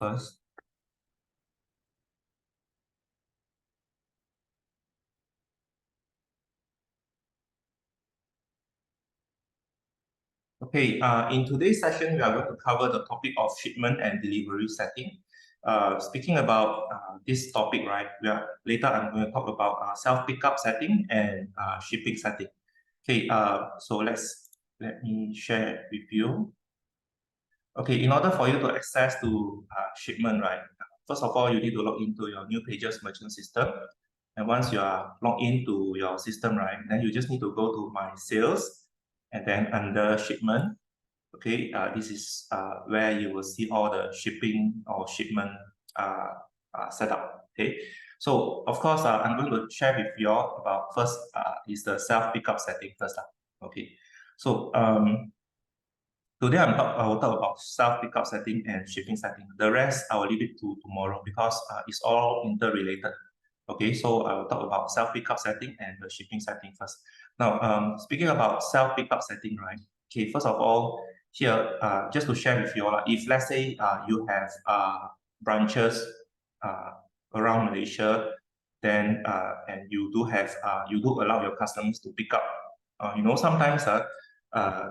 first. Okay, in today's session, we are going to cover the topic of shipment and delivery setting. Speaking about this topic, right, later I'm going to talk about self-pickup setting and shipping setting. Okay, so let me share with you. Okay, in order for you to access to shipment, right, first of all, you need to log into your New Pages merchant system. And once you are logged into your system, right, then you just need to go to My Sales, and then under Shipment. Okay, this is where you will see all the shipping or shipment setup. Okay, so of course, I'm going to share with you all about first is the self pickup setting first. Okay, so today I will talk about self pickup setting and shipping setting. The rest I will leave it to tomorrow because it's all interrelated. Okay, so I will talk about self pickup setting and the shipping setting first. Now, speaking about self pickup setting, right? Okay, first of all, here just to share with you all, if let's say you have branches uh, around Malaysia, then and you do allow your customers to pick up. Sometimes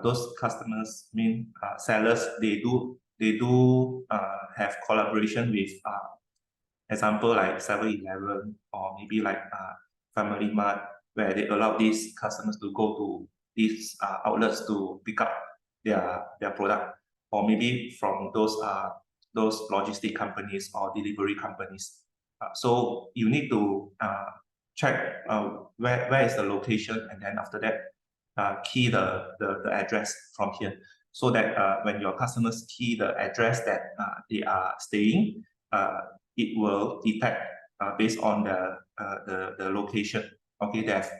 those customers mean sellers, they do have collaboration with example like 7-Eleven or maybe like Family Mart, where they allow these customers to go to these outlets to pick up their product, or maybe from those logistic companies or delivery companies. So you need to check where is the location, and then after that key the address from here, so that when your customers key the address that they are staying, it will detect based on the location. Okay, that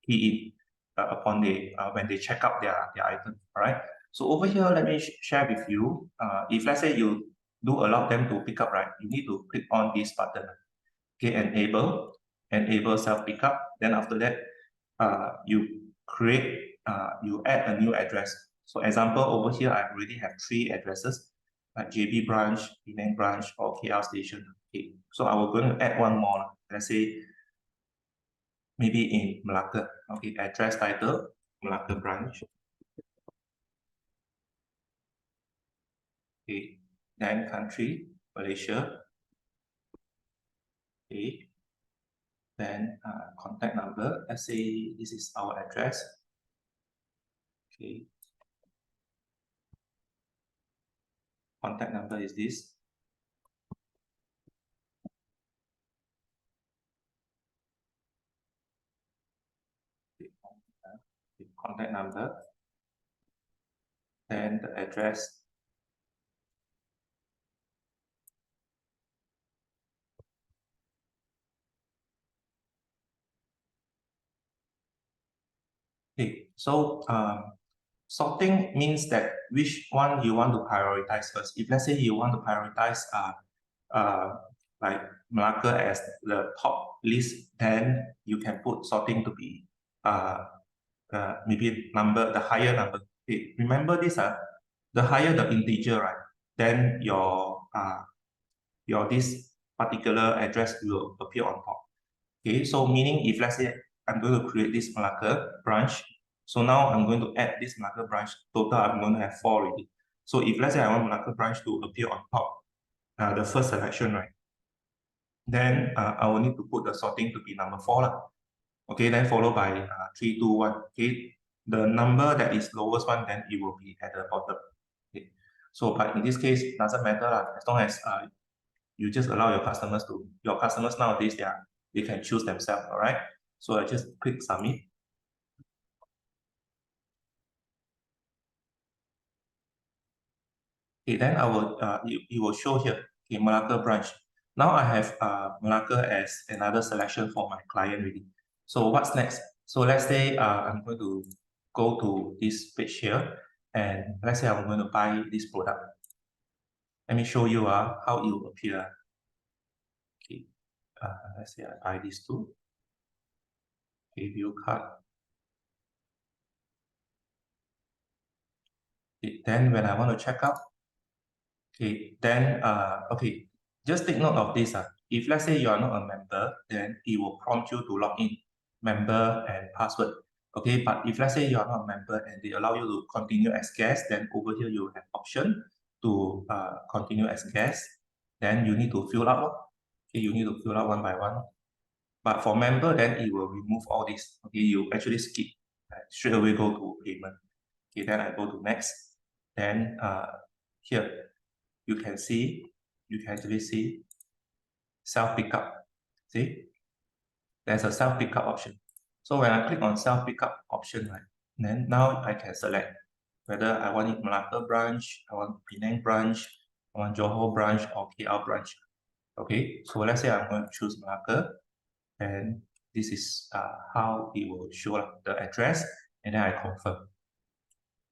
key in upon when they check out their item. All right. So over here, let me share with you. If let's say you do allow them to pick up, right, you need to click on this button. Okay, enable self pickup. Then after that, you add a new address. So example over here, I already have 3 addresses, like JB branch, Penang branch, or KL station. Okay, so I will going to add one more. Let's say maybe in Malacca. Okay, address title, Malacca branch. Okay, then country, Malaysia. Okay, then contact number. Let's say this is our address. Okay, contact number is this. Contact number, then the address. Okay, so sorting means that which one you want to prioritize first. If let's say you want to prioritize like Malacca as the top list, then you can put sorting to be maybe the higher number. Okay, remember this, the higher the integer, right, then your this particular address will appear on top. Okay, so meaning if let's say I'm going to create this Malacca branch, so now I'm going to add this Malacca branch, total I'm going to have 4 already. So if let's say I want Malacca branch to appear on top, the first selection, right, then I will need to put the sorting to be number 4 lah. Okay, then followed by 3, 2, 1. Okay, the number that is lowest one, then it will be at the bottom. Okay, so but in this case, it doesn't matter lah, as long as you just allow your customers nowadays, they can choose themselves. All right, so I just click submit. Okay, then I will it will show here, okay, Malacca branch. Now I have Malacca as another selection for my client already. So what's next? So let's say I'm going to go to this page here, and let's say I'm going to buy this product. Let me show you how it will appear. Okay, let's say I buy these two. Okay, view card. Okay, then when I want to check out, Okay, then okay, just take note of this. If let's say you are not a member, then it will prompt you to log in, member and password. Okay, but if let's say you are not a member and they allow you to continue as guest, then over here you have option to continue as guest. Then you need to fill up. Okay, you need to fill out one by one. But for member, then it will remove all this. Okay, you actually skip. Straight away go to payment. Okay, then I go to next. Then here you can actually see self pickup. See, there's a self pickup option. So when I click on self pickup option, right, then now I can select whether I want it Malacca branch, I want Penang branch, I want Johor branch or KL branch. Okay, so let's say I'm going to choose Malacca, and this is how it will show the address, and then I confirm.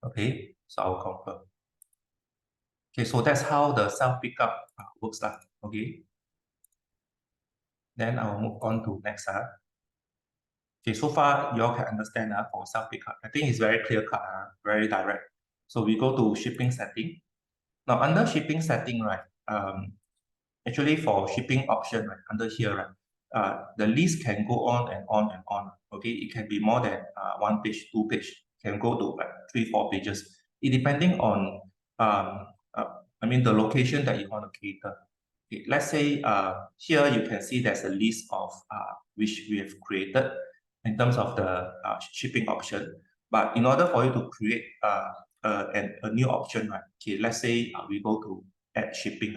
Okay, so I'll confirm. Okay, so that's how the self pickup works like. Okay, then I'll move on to next. Okay, so far you all can understand for self pickup. I think it's very clear cut, very direct. So we go to shipping setting. Now under shipping setting, right? Actually for shipping option, right, under here, right, the list can go on and on and on. Okay, it can be more than one page, two page, can go to like 3, 4 pages. It depending on I mean the location that you want to cater. Okay, let's say here you can see there's a list of which we have created in terms of the shipping option. But in order for you to create a new option, right? Okay, let's say we go to add shipping.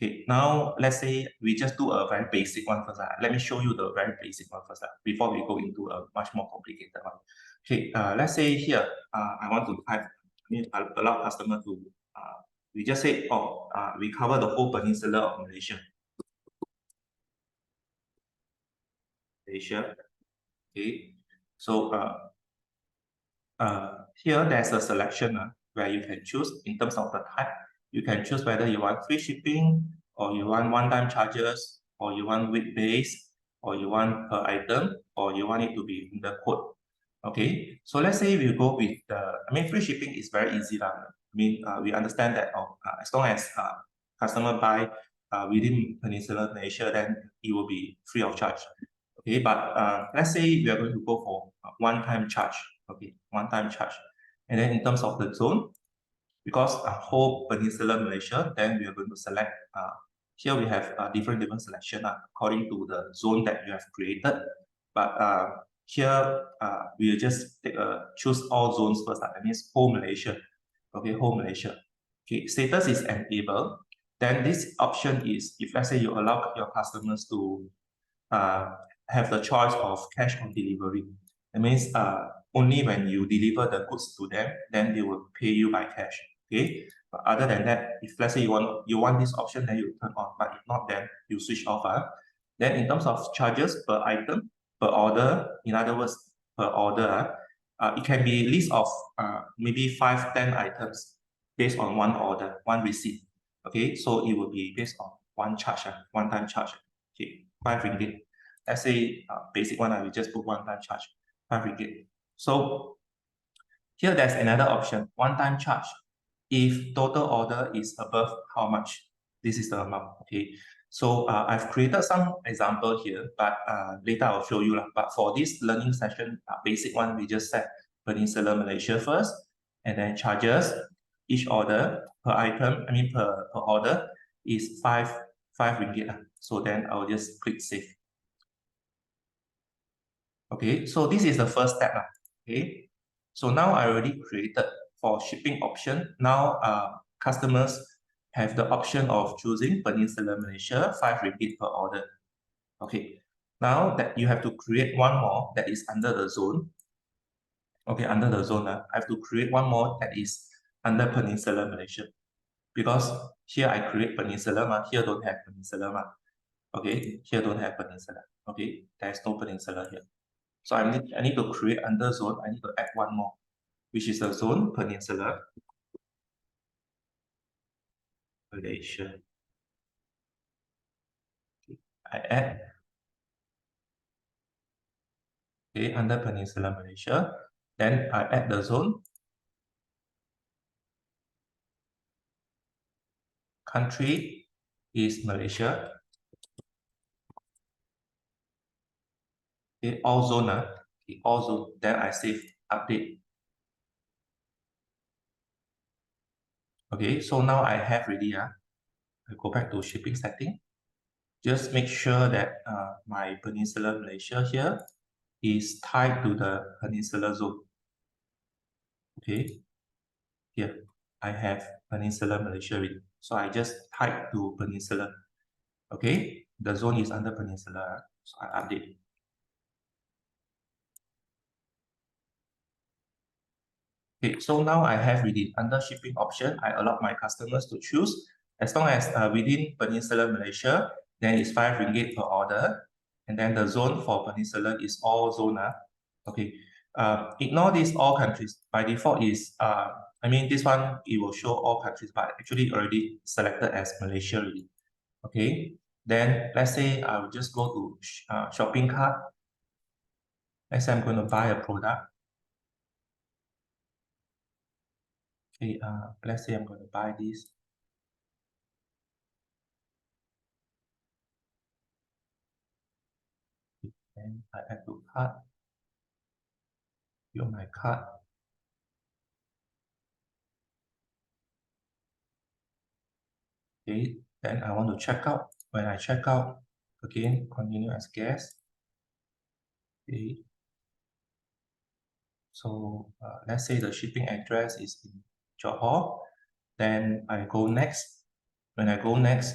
Okay, now let's say we just do a very basic one first. Let me show you the very basic one first before we go into a much more complicated one. Okay, let's say here I want to allow customer to we just say, oh, we cover the whole peninsula of Malaysia. Okay, so here there's a selection where you can choose in terms of the type. You can choose whether you want free shipping, or you want one-time charges, or you want week-based, or you want per item, or you want it to be in the quote. Okay, so let's say we go with the, I mean, free shipping is very easy. I mean, we understand that as long as customer buy within Peninsular Malaysia, then it will be free of charge. Okay, but let's say we are going to go for one-time charge. Okay, one-time charge. And then in terms of the zone, because whole Peninsular Malaysia, then we are going to select, here we have different selection according to the zone that you have created. But here, we'll just take choose all zones first. That means whole Malaysia. Okay, whole Malaysia. Okay, status is enabled. Then this option is, if let's say you allow your customers to have the choice of cash on delivery. That means only when you deliver the goods to them, then they will pay you by cash. Okay. But other than that, if let's say you want this option, then you turn on. But if not, then you switch off. Then in terms of charges per item, per order, in other words, per order, it can be list of maybe 5, 10 items based on one order, one receipt. Okay, so it will be based on one charge, one-time charge. Okay, 5 ringgit. Let's say basic one, I will just put one-time charge, 5 ringgit. So here there's another option, one-time charge. If total order is above how much, this is the amount. Okay, so I've created some example here, but later I'll show you. But for this learning session, basic one, we just set Peninsular Malaysia first, and then charges each order per item, I mean per order is 5 ringgit. So then I'll just click save. Okay, so this is the first step. Okay, so now I already created for shipping option. Now customers have the option of choosing Peninsular Malaysia, 5 ringgit per order. Okay, now that you have to create one more that is under the zone. Okay, under the zone, I have to create one more that is under Peninsular Malaysia. Because here I create Peninsula, here don't have Peninsula. Okay, here don't have Peninsula. Okay, there's no Peninsula here. So I need to create under zone, I need to add one more, which is the zone Peninsula Malaysia. Okay, I add, okay, under Peninsula Malaysia. Then I add the zone. country is Malaysia. Okay, all zone, okay, all zone. Then I save update. Okay, so now I have already. I go back to shipping setting. Just make sure that my Peninsular Malaysia here is tied to the Peninsular zone. Okay, here I have Peninsular Malaysia already. So I just type to Peninsular. Okay, the zone is under Peninsula, so I update. Okay, so now I have within under shipping option, I allow my customers to choose as long as within Peninsular Malaysia, then it's 5 ringgit per order, and then the zone for Peninsula is all zone. Okay, ignore this all countries. By default is I mean this one it will show all countries, but actually already selected as Malaysia already. Okay, then let's say I will just go to shopping cart. Let's say I'm going to buy a product. Okay, let's say I'm going to buy this. Then I add to cart. View my cart. Okay, then I want to check out. When I check out, again, continue as guest. Okay. So let's say the shipping address is in Johor. Then I go next. When I go next,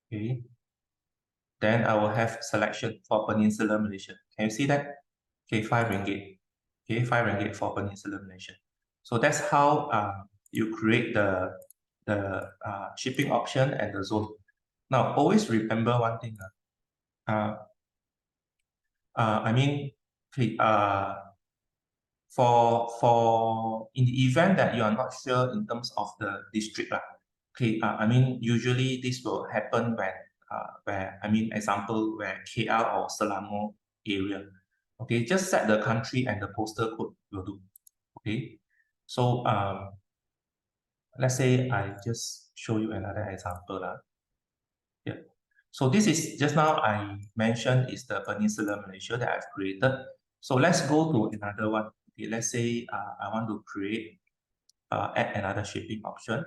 okay, then I will have selection for Peninsular Malaysia. Can you see that? Okay, 5 ringgit. Okay, 5 ringgit for Peninsular Malaysia. So that's how you create the shipping option and the zone. Now, always remember one thing. I mean, okay, for in the event that you are not sure in terms of the district, okay, I mean, usually this will happen when where I mean, example where KL or Selangor area. Okay, just set the country and the postal code will do. Okay, so let's say I just show you another example. Yeah. So this is just now I mentioned is the Peninsular Malaysia that I've created. So let's go to another one. Okay, let's say I want to create add another shipping option.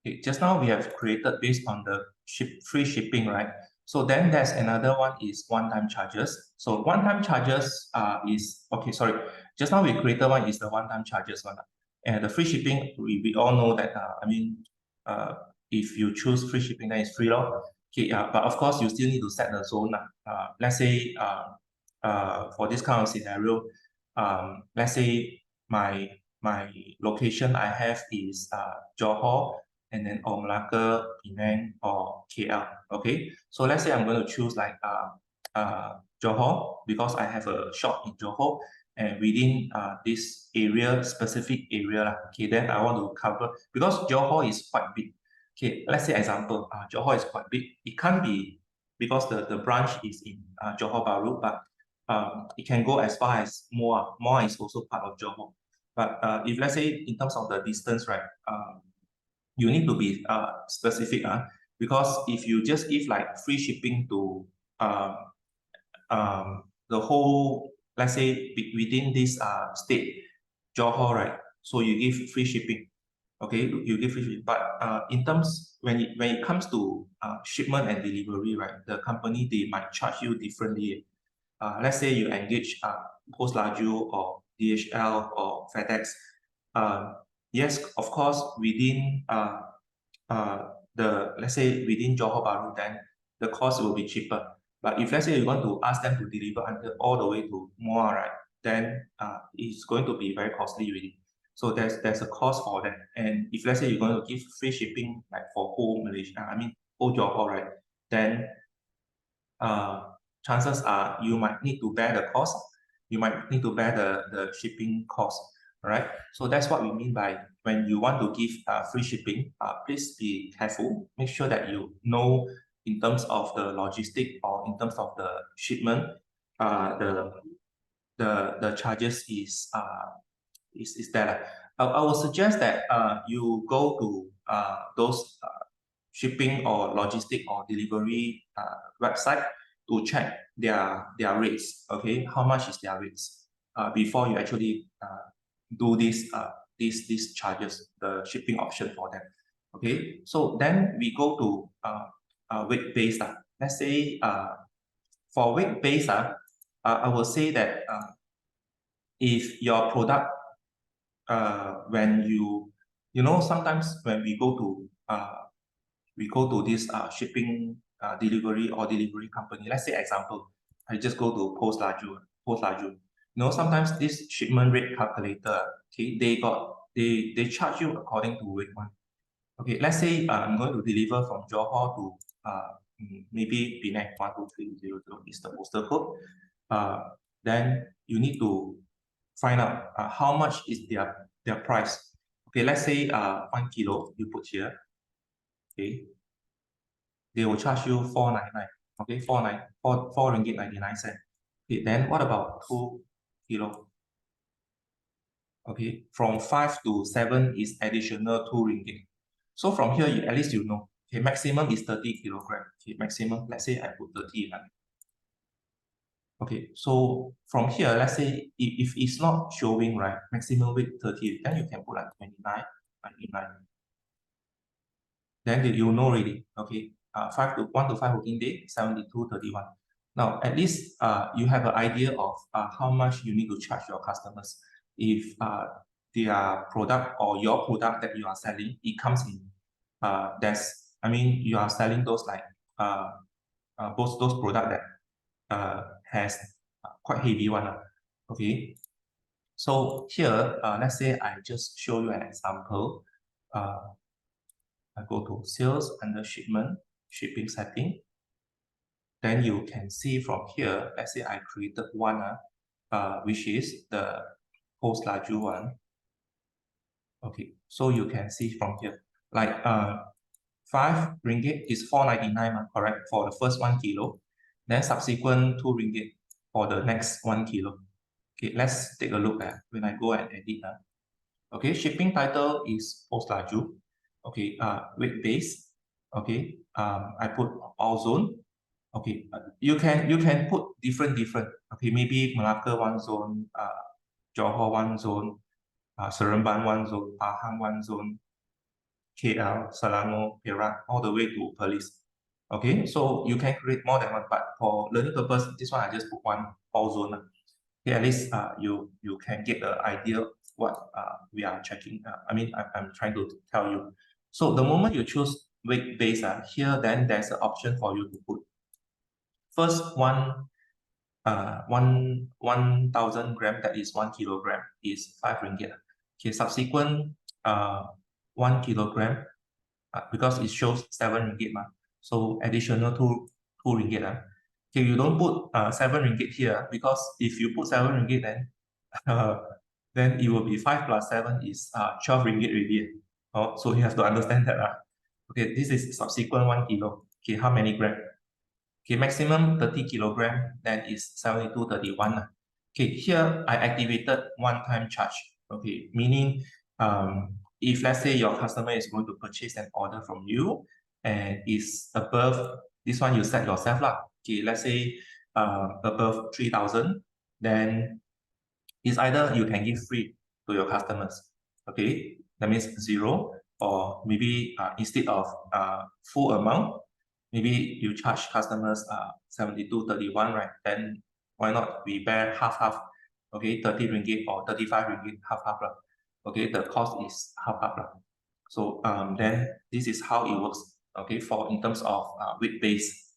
Okay, just now we have created based on the free shipping, right? So then there's another one is one-time charges. So one-time charges is, okay, sorry. Just now we created one is the one-time charges one. And the free shipping, we all know that, I mean, if you choose free shipping, then it's free law. Okay, but of course, you still need to set the zone. Let's say for this kind of scenario, let's say my location I have is Johor, and then or Malacca, Penang, or KL. Okay, so let's say I'm going to choose like Johor because I have a shop in Johor, and within this area, specific area, okay, then I want to cover because Johor is quite big. Okay, let's say example, Johor is quite big. It can't be because the branch is in Johor Bahru, but it can go as far as Muar. Muar is also part of Johor. But if let's say in terms of the distance, right, you need to be specific, because if you just give like free shipping to the whole, let's say within this state, Johor, right? So you give free shipping, okay? You give free shipping, but in terms when it comes to shipment and delivery, right? The company they might charge you differently. Let's say you engage Post Laju or DHL or FedEx. Yes, of course, within let's say within Johor Bahru, then the cost will be cheaper. But if let's say you want to ask them to deliver until all the way to Muar, right, then it's going to be very costly really. So there's a cost for that. And if let's say you're going to give free shipping like for whole Malaysia, I mean whole Johor, right, then chances are you might need to bear the cost. You might need to bear the shipping cost, right? So that's what we mean by when you want to give free shipping, please be careful. Make sure that you know in terms of the logistic or in terms of the shipment, the charges is there. I would suggest that you go to those shipping or logistic or delivery website to check their rates. Okay, how much is their rates before you actually do these charges, the shipping option for them. Okay, so then we go to weight based. Let's say for weight based, I will say that if your product, when you know, sometimes when we go to this shipping delivery or delivery company, let's say example, I just go to Post Laju. You know, sometimes this shipment rate calculator, okay, they charge you according to weight one. Okay, let's say I'm going to deliver from Johor to maybe Penang 12300 is the postal code. Then you need to find out how much is their price. Okay, let's say 1 kilo you put here. Okay, they will charge you 499. Okay, 4 ringgit 99 cents. Okay, then what about 2 kilo? Okay, from 5 to 7 is additional 2 ringgit. So from here, at least you know. Okay, maximum is 30 kilogram. Okay, maximum, let's say I put 30. Okay, so from here, let's say if it's not showing, right, maximum weight 30, then you can put like 29, 99. Then you know already, okay, 1 to 5 working day, 72.31. Now, at least you have an idea of how much you need to charge your customers. If their product or your product that you are selling, it comes in, you are selling those like both those product that has quite heavy one. Okay, so here, let's say I just show you an example. I go to sales under shipment, shipping setting. Then you can see from here, let's say I created one, which is the Post Laju one. Okay, so you can see from here, like 5 ringgit is 499, correct, for the first 1 kilo. Then subsequent 2 ringgit for the next 1 kilo. Okay, let's take a look at when I go and edit. Okay, shipping title is Post Laju. Okay, weight base. Okay, I put all zone. Okay, you can put different. Okay, maybe Malacca one zone, Johor one zone, Seremban one zone, Pahang one zone, KL, Selangor, Perak, all the way to Perlis. Okay, so you can create more than one, but for learning purpose, this one I just put one all zone. Okay, at least you can get the idea what we are checking. I'm trying to tell you. So the moment you choose weight base here, then there's an option for you to put first 1,000 gram, that is 1 kilogram, is 5 ringgit. Okay, subsequent 1 kilogram, because it shows 7 ringgit, so additional 2 ringgit. Okay, you don't put 7 ringgit here, because if you put 7 ringgit, then it will be 5 plus 7 is 12 ringgit already. Oh, so you have to understand that. Okay, this is subsequent 1 kilo. Okay, how many gram? Okay, maximum 30 kilogram, then is 72.31. Okay, here I activated one-time charge. Okay, meaning if let's say your customer is going to purchase an order from you and is above this one, you set yourself lah. Okay, let's say above 3,000, then it's either you can give free to your customers. Okay, that means 0, or maybe instead of full amount, maybe you charge customers 72.31, right? Then why not we bear half? Okay, 30 ringgit or 35 ringgit, half. Okay, the cost is half. So then this is how it works. Okay, for in terms of weight base.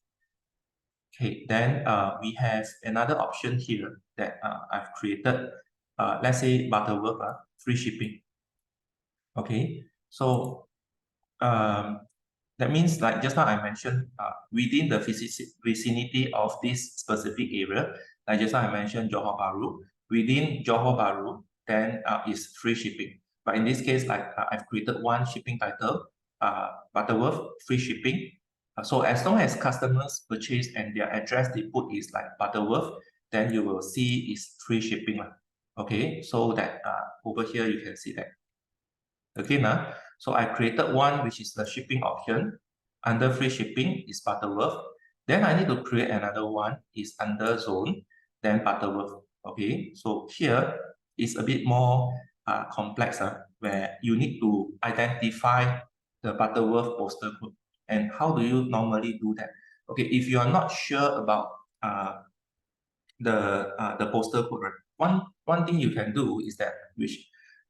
Okay, then we have another option here that I've created. Let's say Butterworth, free shipping. Okay, so that means, like just now I mentioned, within the vicinity of this specific area, like just now I mentioned Johor Bahru, within Johor Bahru, then is free shipping. But in this case, like I've created one shipping title, Butterworth, free shipping. So as long as customers purchase and their address they put is like Butterworth, then you will see is free shipping. Okay, so that over here you can see that. Okay, now, so I created one which is the shipping option. Under free shipping is Butterworth. Then I need to create another one is under zone, then Butterworth. Okay, so here is a bit more complex where you need to identify the Butterworth postal code. And how do you normally do that? Okay, if you are not sure about the postal code, right? One thing you can do is that which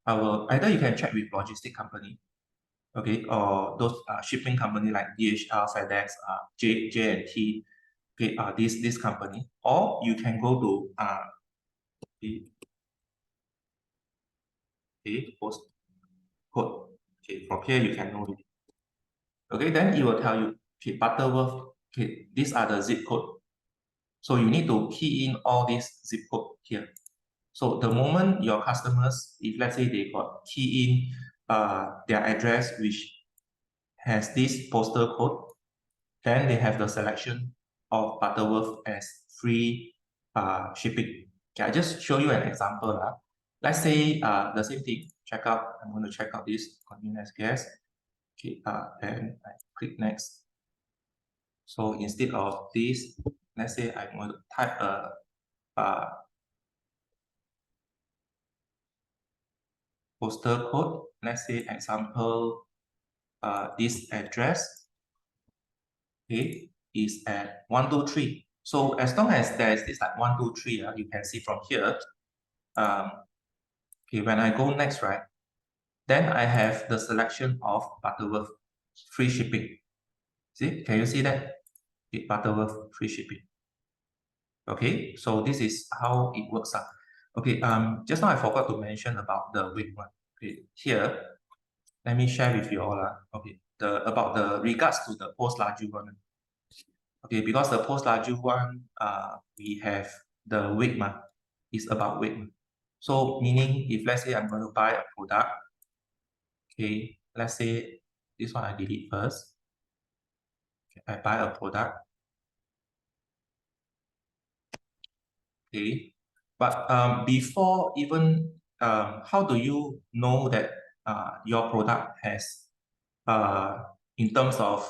either you can check with logistic company, okay, or those shipping company like DHL, FedEx, J&T, okay, this company, or you can go to the post code. Okay, from here you can know it. Okay, then it will tell you, okay, Butterworth, okay, these are the zip code. So you need to key in all these zip code here. So the moment your customers, if let's say they got key in their address which has this postal code, then they have the selection of Butterworth as free shipping. Okay, I just show you an example. Let's say the same thing, I'm going to check out this continue as guest. Okay, then I click next. So instead of this, let's say I'm going to type a postal code. Let's say example, this address, okay, is at 123. So as long as there is this like 123, you can see from here. Okay, when I go next, right, then I have the selection of Butterworth free shipping. See, can you see that? Butterworth free shipping. Okay, so this is how it works out. Okay, just now I forgot to mention about the weight one. Okay, here, let me share with you all. Okay, about the regards to the post laju one. Okay, because the post laju one, we have the weight is about weight. So meaning if let's say I'm going to buy a product, okay, let's say this one I delete first. Okay, I buy a product. Okay, but before even how do you know that your product has in terms of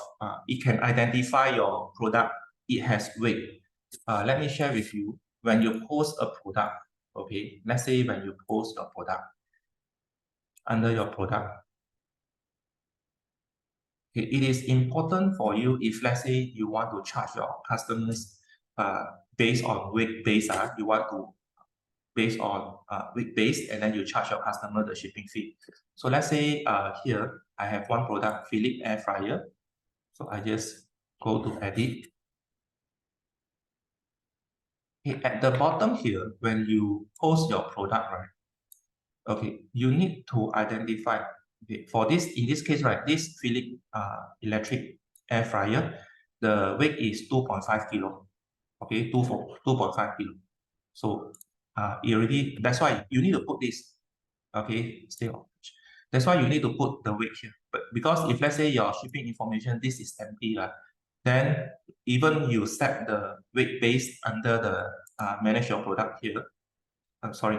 it can identify your product, it has weight. Let me share with you when you post a product. Okay, let's say when you post your product under your product, okay, it is important for you if let's say you want to charge your customers based on weight base, you want to based on week based, and then you charge your customer the shipping fee. So let's say here I have one product, Philips air fryer. So I just go to edit. Okay, at the bottom here, when you post your product, right? Okay, you need to identify. Okay, for this, in this case, right, this Philips electric air fryer, the weight is 2.5 kilo. Okay, 2.5 kilo. So it already, that's why you need to put this. Okay, stay on. That's why you need to put the weight here. But because if let's say your shipping information, this is empty, then even you set the weight base under the manage your product here. I'm sorry,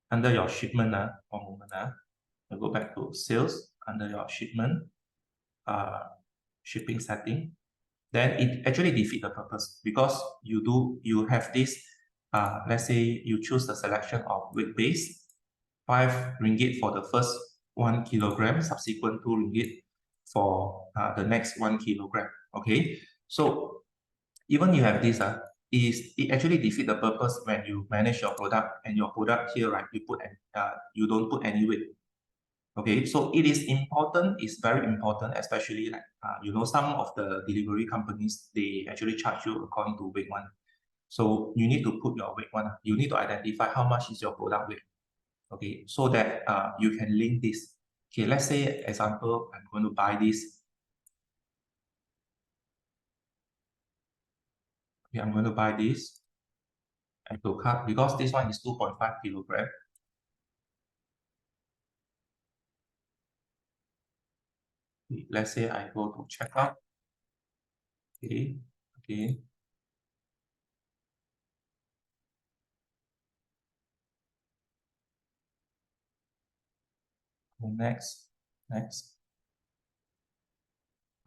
under your shipment. One moment. I'll go back to sales under your shipment, shipping setting. Then it actually defeat the purpose because you have this. Let's say you choose the selection of weight base, 5 ringgit for the first 1 kilogram, subsequent 2 ringgit for the next 1 kilogram. Okay, so even you have this, it actually defeat the purpose when you manage your product and your product here, right? You don't put any weight. Okay, so it is important, it's very important, especially like some of the delivery companies, they actually charge you according to weight one. So you need to put your weight one. You need to identify how much is your product weight. Okay, so that you can link this. Okay, let's say example, I'm going to buy this. Okay, I'm going to buy this. And to cut because this one is 2.5 kilogram. Let's say I go to checkout. Okay, okay. Next.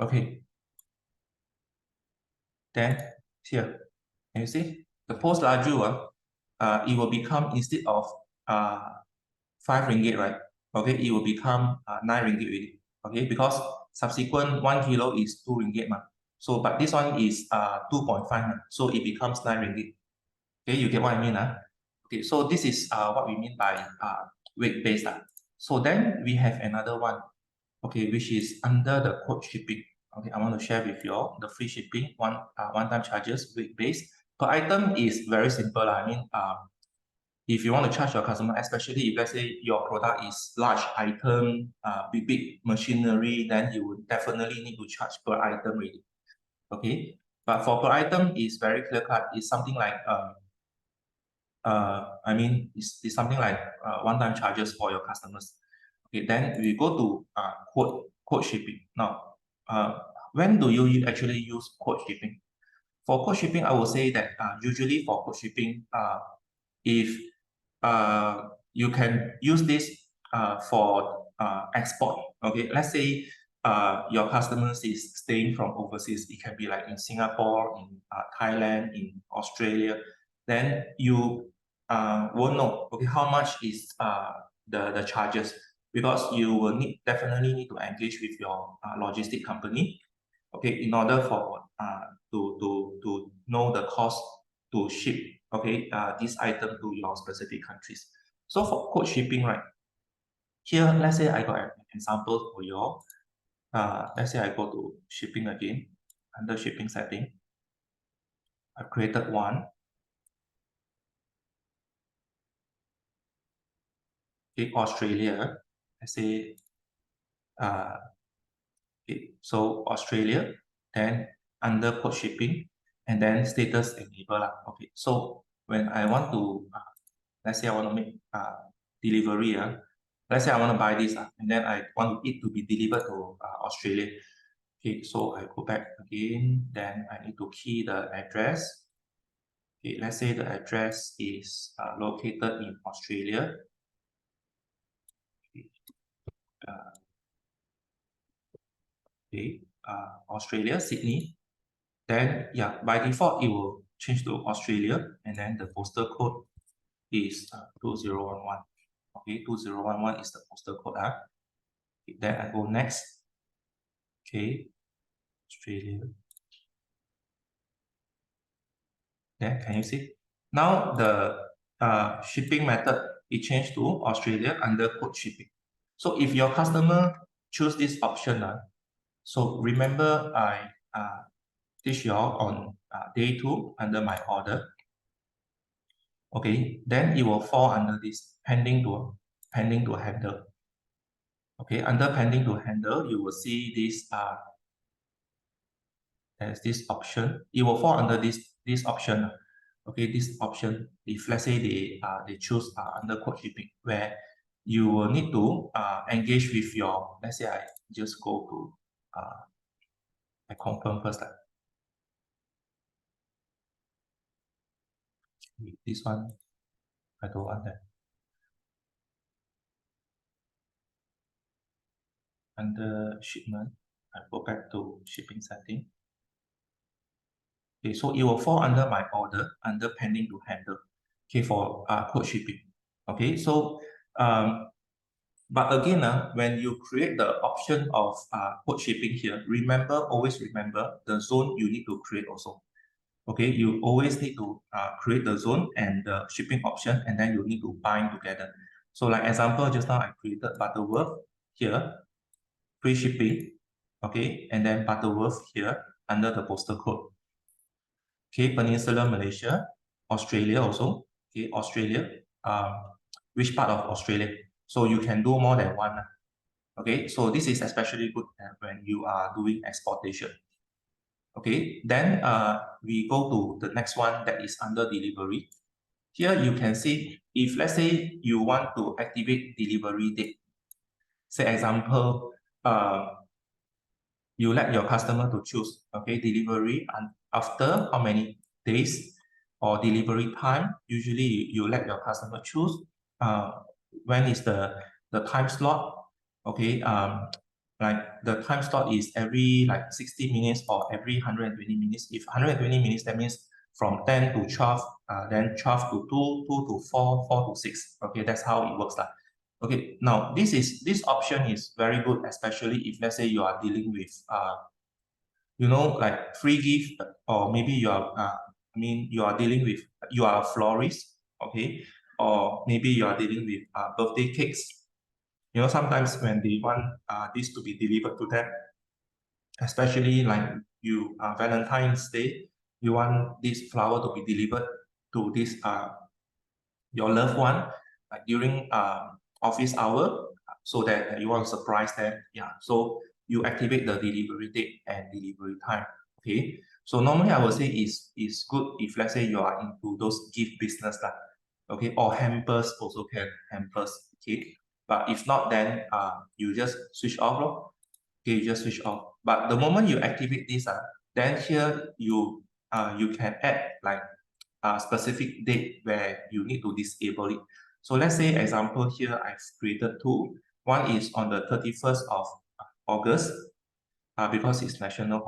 Okay, then here, can you see the post laju? It will become, instead of 5 ringgit, right? Okay, it will become 9 ringgit already. Okay, because subsequent 1 kilo is 2 ringgit. So, but this one is 2.5, so it becomes 9 ringgit. Okay, you get what I mean? Okay, so this is what we mean by weight based. So then we have another one, okay, which is under the quote shipping. Okay, I want to share with you all the free shipping, one-time charges, weight based. Per item is very simple. I mean, if you want to charge your customer, especially if let's say your product is large item, big machinery, then you would definitely need to charge per item really. Okay, but for per item is very clear cut. It's something like I mean, it's something like one-time charges for your customers. Okay, then we go to quote shipping. Now, when do you actually use quote shipping? For quote shipping, I will say that usually for quote shipping, if you can use this for export. Okay, let's say your customers is staying from overseas. It can be like in Singapore, in Thailand, in Australia. Then you won't know, okay, how much is the charges, because you will definitely need to engage with your logistic company, okay, in order for to know the cost to ship, okay, this item to your specific countries. So for quote shipping, right, here, let's say I got an example for you all. Let's say I go to shipping again, under shipping setting. I've created one. Okay, Australia. Let's say, okay, so Australia, then under quote shipping, and then status enable. Okay, so when I want to, let's say I want to make delivery. Let's say I want to buy this, and then I want it to be delivered to Australia. Okay, so I go back again, then I need to key the address. Okay, let's say the address is located in Australia. Okay, okay, Australia, Sydney. Then, yeah, by default, it will change to Australia, and then the postal code is 2011. Okay, 2011 is the postal code. Okay, then I go next. Okay, Australia. Then can you see? Now the shipping method, it changed to Australia under quote shipping. So if your customer choose this option, so remember I teach you all on day 2 under my order. Okay, then it will fall under this pending to handle. Okay, under pending to handle, you will see this there's this option. It will fall under this option. Okay, this option, if let's say they choose under quote shipping, where you will need to engage with your, let's say I just go to I confirm first. This one I don't want that. Under shipment, I go back to shipping setting. Okay, so it will fall under my order under pending to handle. Okay, for quote shipping. Okay, so but again, when you create the option of quote shipping here, always remember the zone you need to create also. Okay, you always need to create the zone and the shipping option, and then you need to bind together. So like example, just now I created Butterworth here, free shipping, okay, and then Butterworth here under the postal code. Okay, Peninsula Malaysia, Australia also, okay, Australia, which part of Australia? So you can do more than one. Okay, so this is especially good when you are doing exportation. Okay, then we go to the next one that is under delivery. Here you can see, if let's say you want to activate delivery date, say example, you let your customer to choose, okay, delivery and after how many days or delivery time. Usually you let your customer choose when is the time slot, okay. Like the time slot is every like 60 minutes or every 120 minutes. If 120 minutes, that means from 10 to 12, then 12 to 2, 2 to 4, 4 to 6. Okay, that's how it works. Okay, now this option is very good, especially if let's say you are dealing with like free gift, or maybe you are you are dealing with, you are a florist, okay, or maybe you are dealing with birthday cakes. Sometimes when they want this to be delivered to them, especially like you Valentine's Day, you want this flower to be delivered to this your loved one like during office hour, so that you want to surprise them. Yeah, so you activate the delivery date and delivery time. Okay, so normally I would say is good if let's say you are into those gift business okay, or hampers also can, hampers. Okay, but if not, then you just switch off lor. Okay, you just switch off. But the moment you activate this, then here you can add like a specific date where you need to disable it. So let's say example here, I've created two. One is on the 31st of August, because it's National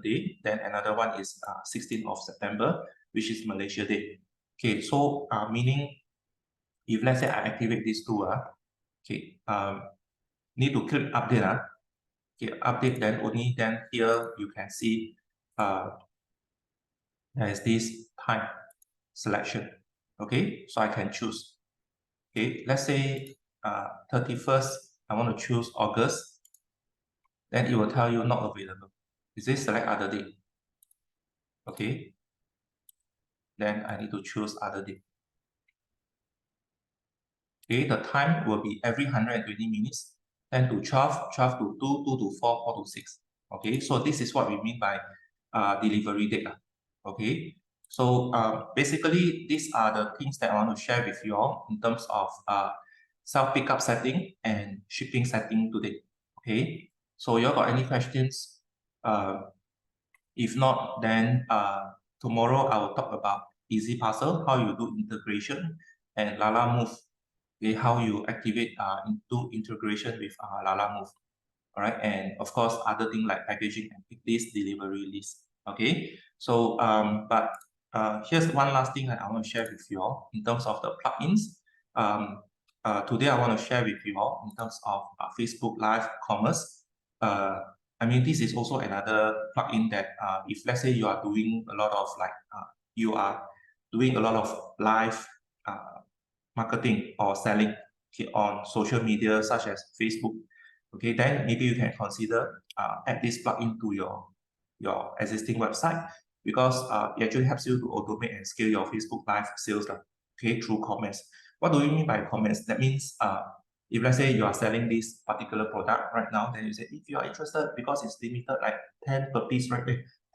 Day. Then another one is 16th of September, which is Malaysia Day. Okay, so meaning if let's say I activate these two, okay, need to click update. Okay, update, then only then here you can see there is this time selection. Okay, so I can choose. Okay, let's say 31st, I want to choose August. Then it will tell you not available. Is this select other date? Okay, then I need to choose other date. Okay, the time will be every 120 minutes, 10 to 12, 12 to 2, 2 to 4, 4 to 6. Okay, so this is what we mean by delivery date. Okay, so basically these are the things that I want to share with you all in terms of self-pickup setting and shipping setting today. Okay, so you all got any questions? If not, then tomorrow I will talk about Easy Parcel, how you do integration, and Lalamove, okay, how you activate into integration with Lalamove. All right, and of course other things like packaging and pick list, delivery list. Okay, so but here's one last thing that I want to share with you all in terms of the plugins. Today I want to share with you all in terms of Facebook Live Commerce. I mean, this is also another plugin that if let's say you are doing a lot of like you are doing a lot of live marketing or selling, okay, on social media such as Facebook, okay, then maybe you can consider add this plugin to your existing website, because it actually helps you to automate and scale your Facebook Live sales, okay, through comments. What do you mean by comments? That means if let's say you are selling this particular product right now, then you say if you are interested, because it's limited like 10 per piece, right?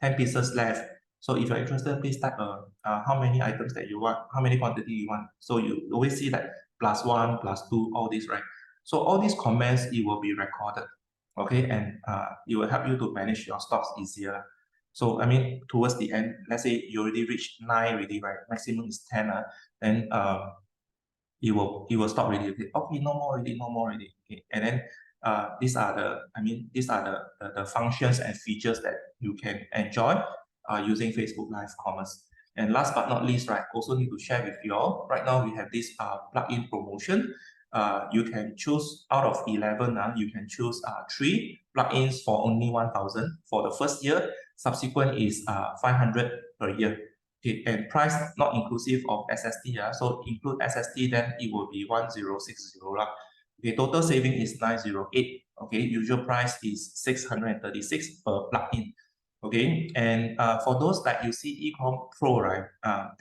10 pieces left. So if you're interested, please type how many items that you want, how many quantity you want. So you always see like +1, +2, all this, right? So all these comments, it will be recorded, okay? And it will help you to manage your stocks easier. So I mean, towards the end, let's say you already reached 9 already, right? Maximum is 10, then it will stop already. Okay, no more already, no more already. Okay, and then these are the functions and features that you can enjoy using Facebook Live Commerce. And last but not least, right, also need to share with you all. Right now we have this plugin promotion. You can choose out of 11. You can choose 3 plugins for only 1,000 for the first year. Subsequent is 500 per year. Okay, and price not inclusive of SST. So include SST, then it will be 1060. Okay, total saving is 908. Okay, usual price is 636 per plugin. Okay, and for those that you see Ecom Pro, right,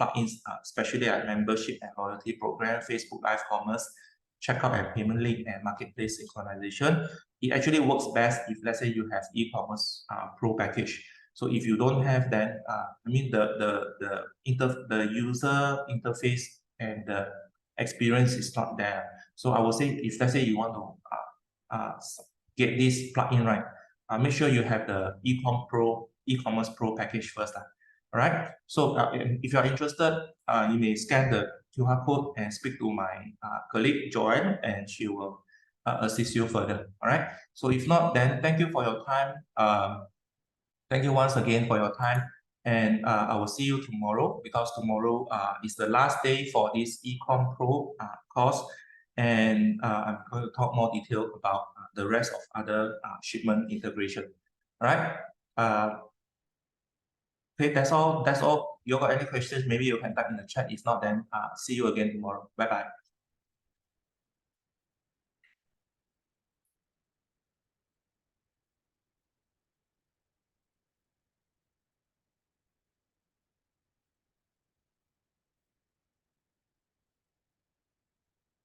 plugins, especially like membership and loyalty program, Facebook Live Commerce, checkout and payment link, and marketplace synchronization, it actually works best if let's say you have e-commerce pro package. So if you don't have, then I mean the user interface and the experience is not there. So I would say if let's say you want to get this plugin, right, make sure you have the e-commerce pro package first. All right. So if you are interested, you may scan the QR code and speak to my colleague Joanne, and she will assist you further. All right. So if not, then thank you for your time. Thank you once again for your time, and I will see you tomorrow, because tomorrow is the last day for this Ecom Pro course, and I'm going to talk more detail about the rest of other shipment integration. All right. Okay, that's all. That's all. You got any questions? Maybe you can type in the chat. If not, then see you again tomorrow. Bye bye.